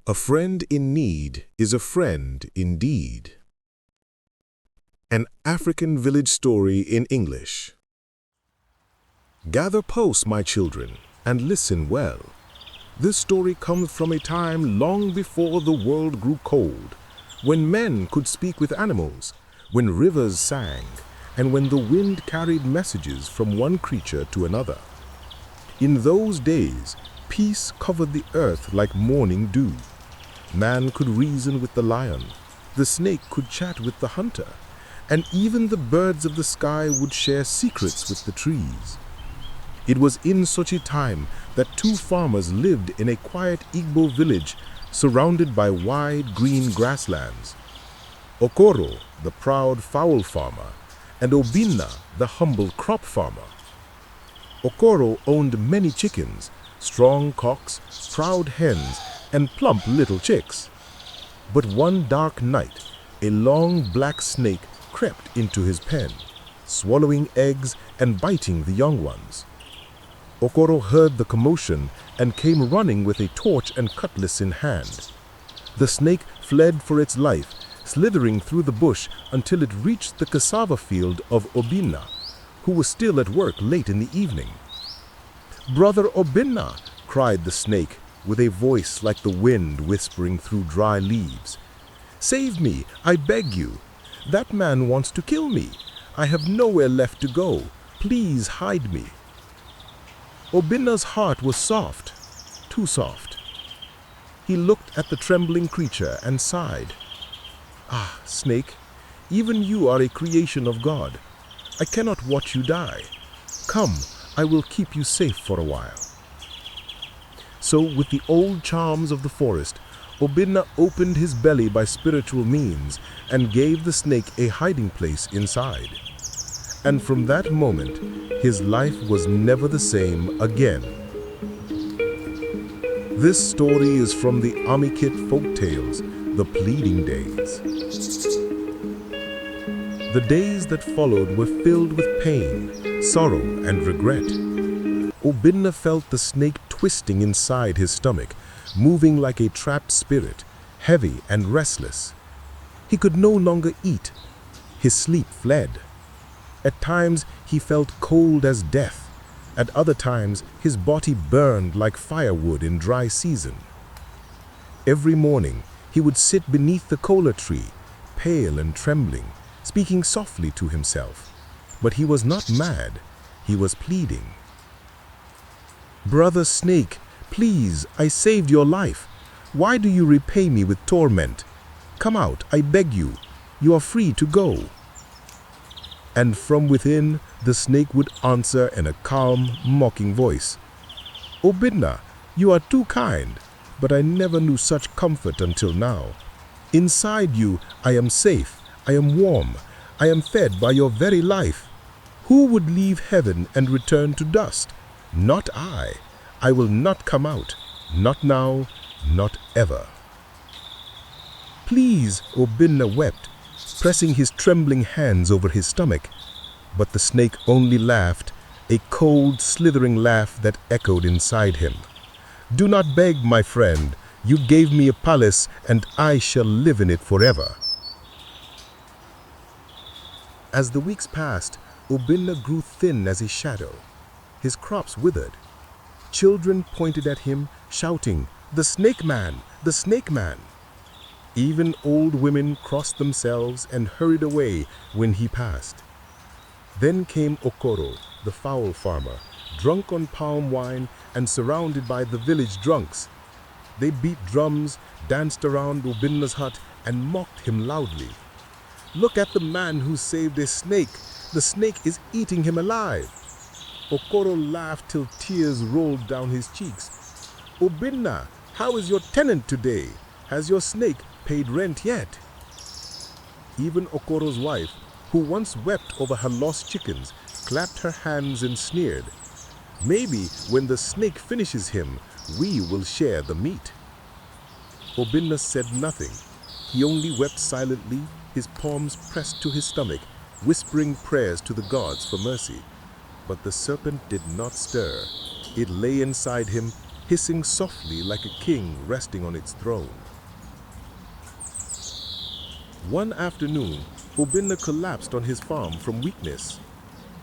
A friend in need is a friend indeed. An African village story in English. Gather close, my children, and listen well. This story comes from a time long before the world grew cold, when men could speak with animals, when rivers sang, and when the wind carried messages from one creature to another. In those days, peace covered the earth like morning dew. Man could reason with the lion, the snake could chat with the hunter, and even the birds of the sky would share secrets with the trees. It was in such a time that two farmers lived in a quiet Igbo village surrounded by wide green grasslands. Okoro, the proud fowl farmer, and Obinna, the humble crop farmer. Okoro owned many chickens, strong cocks, proud hens, and plump little chicks. But one dark night, a long black snake crept into his pen, swallowing eggs and biting the young ones. Okoro heard the commotion and came running with a torch and cutlass in hand. The snake fled for its life, slithering through the bush until it reached the cassava field of Obinna, who was still at work late in the evening. "Brother Obinna," cried the snake, with a voice like the wind whispering through dry leaves. "Save me, I beg you. That man wants to kill me. I have nowhere left to go. Please hide me." Obinna's heart was soft, too soft. He looked at the trembling creature and sighed. "Ah, snake, even you are a creation of God. I cannot watch you die. Come, I will keep you safe for a while." So, with the old charms of the forest, Obinna opened his belly by spiritual means and gave the snake a hiding place inside. And from that moment, his life was never the same again. This story is from the Amikit Folktales, The Pleading Days. The days that followed were filled with pain, sorrow, and regret. Obinna felt the snake twisting inside his stomach, moving like a trapped spirit, heavy and restless. He could no longer eat. His sleep fled. At times he felt cold as death. At other times his body burned like firewood in dry season. Every morning he would sit beneath the kola tree, pale and trembling, speaking softly to himself. But he was not mad. He was pleading. "Brother Snake, please, I saved your life. Why do you repay me with torment? Come out, I beg you. You are free to go." And from within, the snake would answer in a calm, mocking voice. "Obinna, you are too kind, but I never knew such comfort until now. Inside you, I am safe, I am warm, I am fed by your very life. Who would leave heaven and return to dust? Not I. I will not come out, not now, not ever." "Please," Obinna wept, pressing his trembling hands over his stomach. But the snake only laughed, a cold, slithering laugh that echoed inside him. "Do not beg, my friend. You gave me a palace, and I shall live in it forever." As the weeks passed, Obinna grew thin as a shadow. His crops withered. Children pointed at him, shouting, "The snake man! The snake man!" Even old women crossed themselves and hurried away when he passed. Then came Okoro, the fowl farmer, drunk on palm wine and surrounded by the village drunks. They beat drums, danced around Obinna's hut, and mocked him loudly. "Look at the man who saved a snake! The snake is eating him alive!" Okoro laughed till tears rolled down his cheeks. "Obinna, how is your tenant today? Has your snake paid rent yet?" Even Okoro's wife, who once wept over her lost chickens, clapped her hands and sneered. "Maybe when the snake finishes him, we will share the meat." Obinna said nothing. He only wept silently, his palms pressed to his stomach, whispering prayers to the gods for mercy. But the serpent did not stir. It lay inside him, hissing softly like a king resting on its throne. One afternoon, Obinna collapsed on his farm from weakness.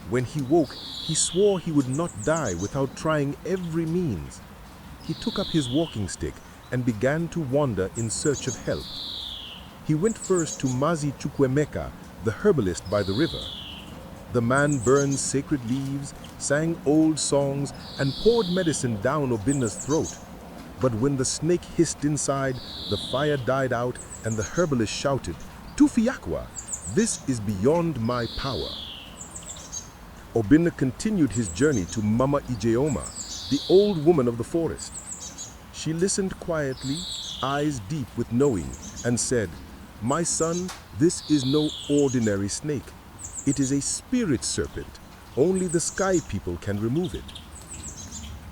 When he woke, he swore he would not die without trying every means. He took up his walking stick and began to wander in search of help. He went first to Mazi Chukwemeka, the herbalist by the river. The man burned sacred leaves, sang old songs, and poured medicine down Obinna's throat. But when the snake hissed inside, the fire died out, and the herbalist shouted, "Tufiakwa, this is beyond my power." Obinna continued his journey to Mama Ijeoma, the old woman of the forest. She listened quietly, eyes deep with knowing, and said, "My son, this is no ordinary snake. It is a spirit serpent. Only the sky people can remove it."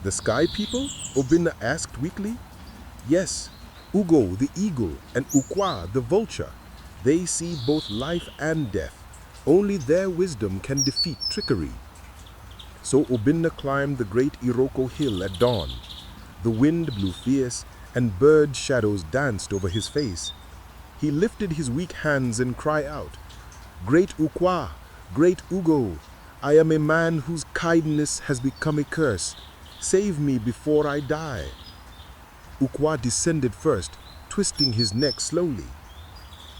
"The sky people?" Obinna asked weakly. "Yes, Ugo the eagle and Ukwa the vulture. They see both life and death. Only their wisdom can defeat trickery." So Obinna climbed the great Iroko hill at dawn. The wind blew fierce, and bird shadows danced over his face. He lifted his weak hands and cried out, "Great Ukwa, great Ugo, I am a man whose kindness has become a curse. Save me before I die." Ukwa descended first, twisting his neck slowly.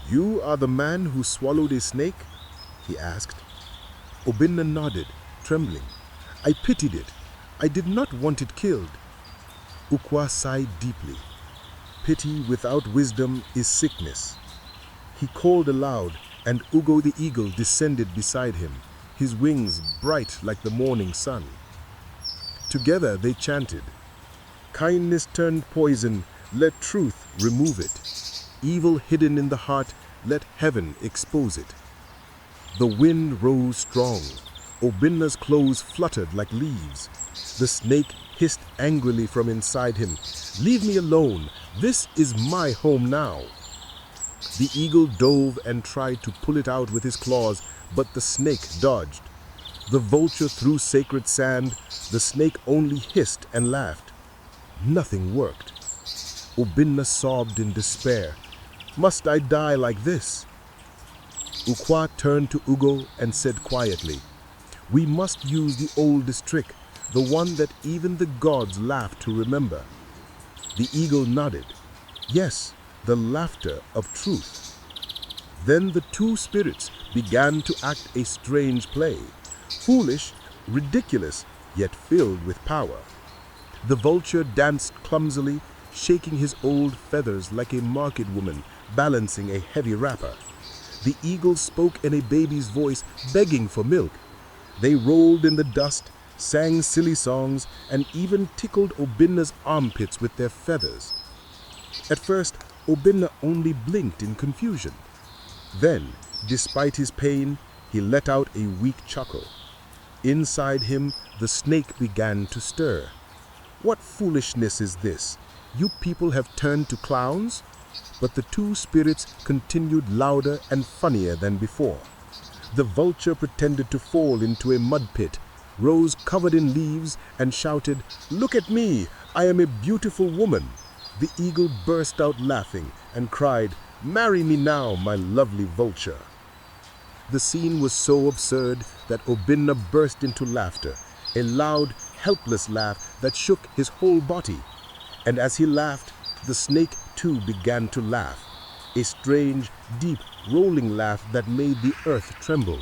"You are the man who swallowed a snake?" he asked. Obinna nodded, trembling. "I pitied it. I did not want it killed." Ukwa sighed deeply. Pity without wisdom is sickness. He called aloud, and Ugo the eagle descended beside him, his wings bright like the morning sun. Together they chanted, "Kindness turned poison, let truth remove it. Evil hidden in the heart, let heaven expose it." The wind rose strong. Obinna's clothes fluttered like leaves. The snake hissed angrily from inside him, "Leave me alone. This is my home now." The eagle dove and tried to pull it out with his claws, but the snake dodged. The vulture threw sacred sand. The snake only hissed and laughed. Nothing worked. Obinna sobbed in despair. "Must I die like this?" Ukwa turned to Ugo and said quietly, "We must use the oldest trick, the one that even the gods laugh to remember." The eagle nodded. "Yes, the laughter of truth." Then the two spirits began to act a strange play, foolish, ridiculous, yet filled with power. The vulture danced clumsily, shaking his old feathers like a market woman balancing a heavy wrapper. The eagle spoke in a baby's voice, begging for milk. They rolled in the dust, sang silly songs, and even tickled Obinna's armpits with their feathers. At first, Obinna only blinked in confusion. Then, despite his pain, he let out a weak chuckle. Inside him, the snake began to stir. "What foolishness is this? You people have turned to clowns?" But the two spirits continued louder and funnier than before. The vulture pretended to fall into a mud pit, rose covered in leaves, and shouted, "Look at me! I am a beautiful woman." The eagle burst out laughing and cried, "Marry me now, my lovely vulture." The scene was so absurd that Obinna burst into laughter, a loud, helpless laugh that shook his whole body. And as he laughed, the snake too began to laugh, a strange, deep, rolling laugh that made the earth tremble.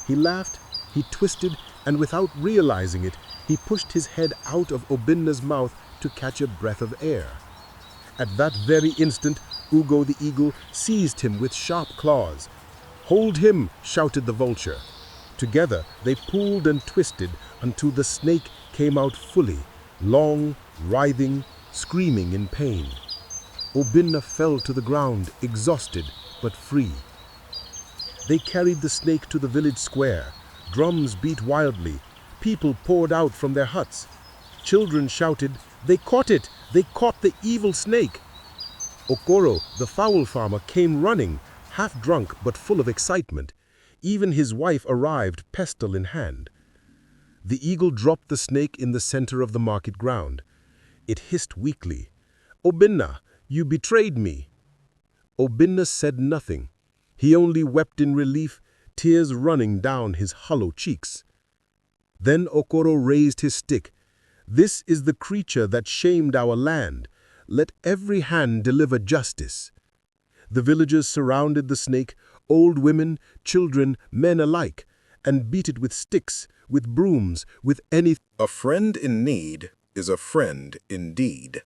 He laughed, he twisted, and without realizing it, he pushed his head out of Obinna's mouth to catch a breath of air. At that very instant, Ugo the eagle seized him with sharp claws. "Hold him!" shouted the vulture. Together they pulled and twisted until the snake came out fully, long, writhing, screaming in pain. Obinna fell to the ground, exhausted but free. They carried the snake to the village square. Drums beat wildly. People poured out from their huts. Children shouted, "They caught it! They caught the evil snake!" Okoro, the fowl farmer, came running, half drunk but full of excitement. Even his wife arrived, pestle in hand. The eagle dropped the snake in the center of the market ground. It hissed weakly, "Obinna, you betrayed me." Obinna said nothing. He only wept in relief, tears running down his hollow cheeks. Then Okoro raised his stick. "This is the creature that shamed our land. Let every hand deliver justice." The villagers surrounded the snake, old women, children, men alike, and beat it with sticks, with brooms, with anything. A friend in need is a friend indeed.